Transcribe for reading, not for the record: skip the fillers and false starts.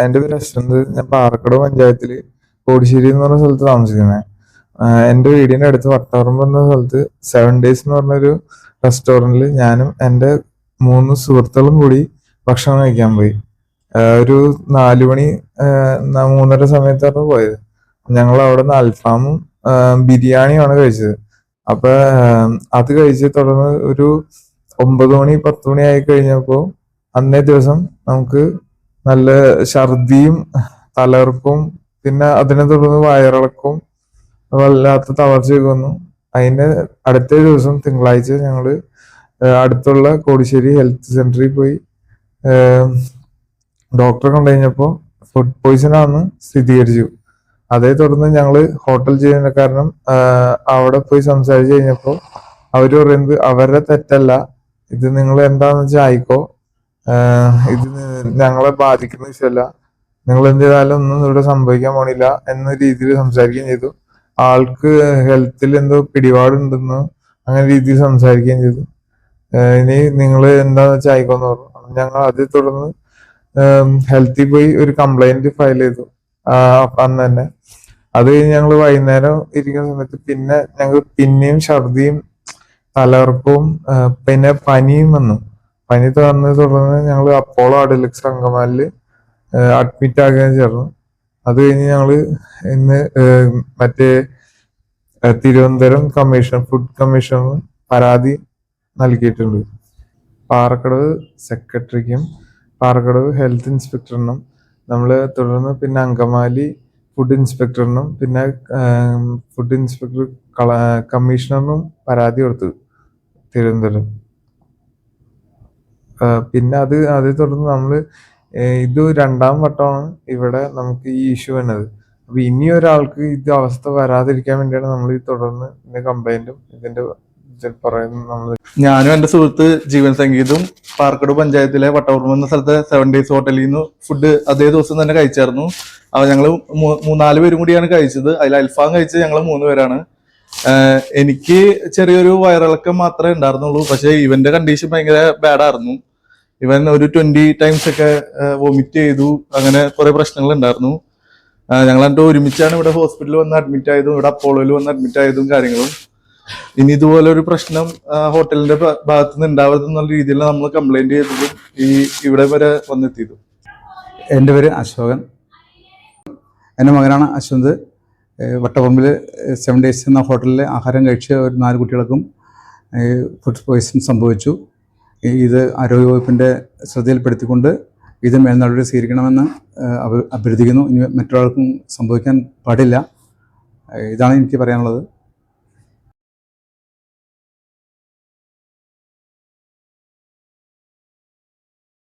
എന്റെ പേര് അശ്വന്ത്. ഞാൻ പാറക്കട പഞ്ചായത്തില് കോടിശ്ശേരി എന്ന് പറഞ്ഞ സ്ഥലത്ത് താമസിക്കുന്നത്. എന്റെ വീടിന്റെ അടുത്ത് വട്ടവറമ്പ് എന്ന സ്ഥലത്ത് 7 ഡേയ്സ് എന്ന് പറഞ്ഞൊരു റെസ്റ്റോറന്റിൽ ഞാനും എന്റെ 3 സുഹൃത്തുക്കളും കൂടി ഭക്ഷണം കഴിക്കാൻ പോയി. ഒരു 4 മണി 3:30 സമയത്താണ് പോയത്. ഞങ്ങൾ അവിടെ നിന്ന് അൽഫാമും ബിരിയാണിയുമാണ് കഴിച്ചത്. അപ്പൊ അത് കഴിച്ച് തുടർന്ന് ഒരു 9 മണി 10 മണി ആയി കഴിഞ്ഞപ്പോ അന്നേ ദിവസം നമുക്ക് നല്ല ഛർദിയും തലകറക്കവും പിന്നെ അതിനെ തുടർന്ന് വയറിളക്കവും വല്ലാത്ത തളർച്ചയൊക്കെ വന്നു. അതിന്റെ അടുത്ത ദിവസം തിങ്കളാഴ്ച ഞങ്ങള് അടുത്തുള്ള കോടിശ്ശേരി ഹെൽത്ത് സെന്ററിൽ പോയി ഡോക്ടറെ കണ്ടു കഴിഞ്ഞപ്പോ ഫുഡ് പോയിസൺ ആണെന്ന് സ്ഥിരീകരിച്ചു. അതേ തുടർന്ന് ഞങ്ങള് ഹോട്ടൽ ജീവനക്കാരനും അവിടെ പോയി സംസാരിച്ചു കഴിഞ്ഞപ്പോ അവര് പറയുന്നത് അവരുടെ തെറ്റല്ല, ഇത് നിങ്ങൾ എന്താന്ന് വെച്ചാൽ ആയിക്കോ, ഇത് ഞങ്ങളെ ബാധിക്കുന്ന വിഷയമല്ല, നിങ്ങൾ എന്ത് ചെയ്താലും ഒന്നും ഇവിടെ സംഭവിക്കാൻ പോണില്ല എന്ന രീതിയിൽ സംസാരിക്കുകയും ചെയ്തു. ആൾക്ക് ഹെൽത്തിൽ എന്തോ പിടിപാടുണ്ടെന്ന് അങ്ങനെ രീതിയിൽ സംസാരിക്കുകയും ചെയ്തു. ഇനി നിങ്ങൾ എന്താന്ന് വെച്ചാൽ ആയിക്കോന്ന് പറഞ്ഞു. ഞങ്ങൾ അതേ തുടർന്ന് ഹെൽത്തിൽ പോയി ഒരു കംപ്ലൈന്റ് ഫയൽ ചെയ്തു അന്ന് തന്നെ. അത് കഴിഞ്ഞ് ഞങ്ങൾ വൈകുന്നേരം ഇരിക്കുന്ന സമയത്ത് പിന്നെ ഞങ്ങൾ പിന്നെയും ഛർദിയും തലകറക്കവും പിന്നെ പനിയും വന്നു. പനി വന്നതിനെ തുടർന്ന് ഞങ്ങൾ അപ്പോളോ അഡലക്സ് അങ്കമാലില് അഡ്മിറ്റ് ആകുകയും ചേർന്നു. അത് കഴിഞ്ഞ് ഞങ്ങള് ഇന്ന് മറ്റേ തിരുവനന്തപുരം ഫുഡ് കമ്മീഷണറിന് പരാതി നൽകിയിട്ടുണ്ട്. പാറക്കടവ് സെക്രട്ടറിക്കും പാറക്കടവ് ഹെൽത്ത് ഇൻസ്പെക്ടറിനും നമ്മള് തുടർന്ന് പിന്നെ അങ്കമാലി ഫുഡ് ഇൻസ്പെക്ടറിനും പിന്നെ ഫുഡ് ഇൻസ്പെക്ടർ കമ്മീഷണറിനും പരാതി കൊടുത്തു തിരുവനന്തപുരം. പിന്നെ അതേ തുടർന്ന് നമ്മള് ഇത് 2ാം വട്ടമാണ് ഇവിടെ നമുക്ക് ഈ ഇഷ്യൂ വന്നത്. അപ്പൊ ഇനി ഒരാൾക്ക് ഇത് അവസ്ഥ വരാതിരിക്കാൻ വേണ്ടിയാണ് നമ്മൾ ഈ തുടർന്ന് ഇതിന്റെ കംപ്ലൈന്റും ഇതിന്റെ പറയുന്നത്. നമ്മള് ഞാനും എന്റെ സുഹൃത്ത് ജീവൻ സംഗീതും പാറക്കടവ് പഞ്ചായത്തിലെ വട്ടവറമ്പ് എന്ന സ്ഥലത്തെ 7 ഡേയ്സ് ഹോട്ടലിൽ നിന്ന് ഫുഡ് അതേ ദിവസം തന്നെ കഴിച്ചായിരുന്നു. ഞങ്ങള് 4 പേരും കൂടിയാണ് കഴിച്ചത്. അതിൽ അൽഫാം കഴിച്ചത് ഞങ്ങൾ 3 പേരാണ്. എനിക്ക് ചെറിയൊരു വയറിളക്കം മാത്രമേ ഉണ്ടായിരുന്നുള്ളൂ. പക്ഷെ ഇവന്റെ കണ്ടീഷൻ ഭയങ്കര ബാഡായിരുന്നു. ഇവൻ ഒരു 20 ടൈംസ് ഒക്കെ വൊമിറ്റ് ചെയ്തു. അങ്ങനെ കുറെ പ്രശ്നങ്ങൾ ഉണ്ടായിരുന്നു. ഞങ്ങൾ എന്നിട്ട് ഒരുമിച്ചാണ് ഇവിടെ ഹോസ്പിറ്റലിൽ വന്ന് അഡ്മിറ്റ് ആയതും ഇവിടെ അപ്പോളോയിൽ വന്ന് അഡ്മിറ്റ് ആയതും കാര്യങ്ങളും. ഇനി ഇതുപോലെ ഒരു പ്രശ്നം ഹോട്ടലിന്റെ ഭാഗത്ത് നിന്ന് ഉണ്ടാവരുതെന്നുള്ള രീതിയിൽ നമ്മൾ കംപ്ലൈന്റ് ചെയ്തതും ഇവിടെ വരെ വന്നെത്തിയതും. എൻ്റെ പേര് അശോകൻ. എൻ്റെ മകനാണ് അശ്വന്ത്. വട്ടപ്പറമ്പിൽ 7 ഡേയ്സ് എന്ന ഹോട്ടലിലെ ആഹാരം കഴിച്ച ഒരു 4 കുട്ടികൾക്കും ഫുഡ് പോയിസൺ സംഭവിച്ചു. ഇത് ആരോഗ്യവകുപ്പിൻ്റെ ശ്രദ്ധയിൽപ്പെടുത്തിക്കൊണ്ട് ഇത് മേൽനടപടി സ്വീകരിക്കണമെന്ന് അഭ്യർത്ഥിക്കുന്നു. ഇനി മറ്റൊരാൾക്കും സംഭവിക്കാൻ പാടില്ല. ഇതാണ് എനിക്ക് പറയാനുള്ളത്.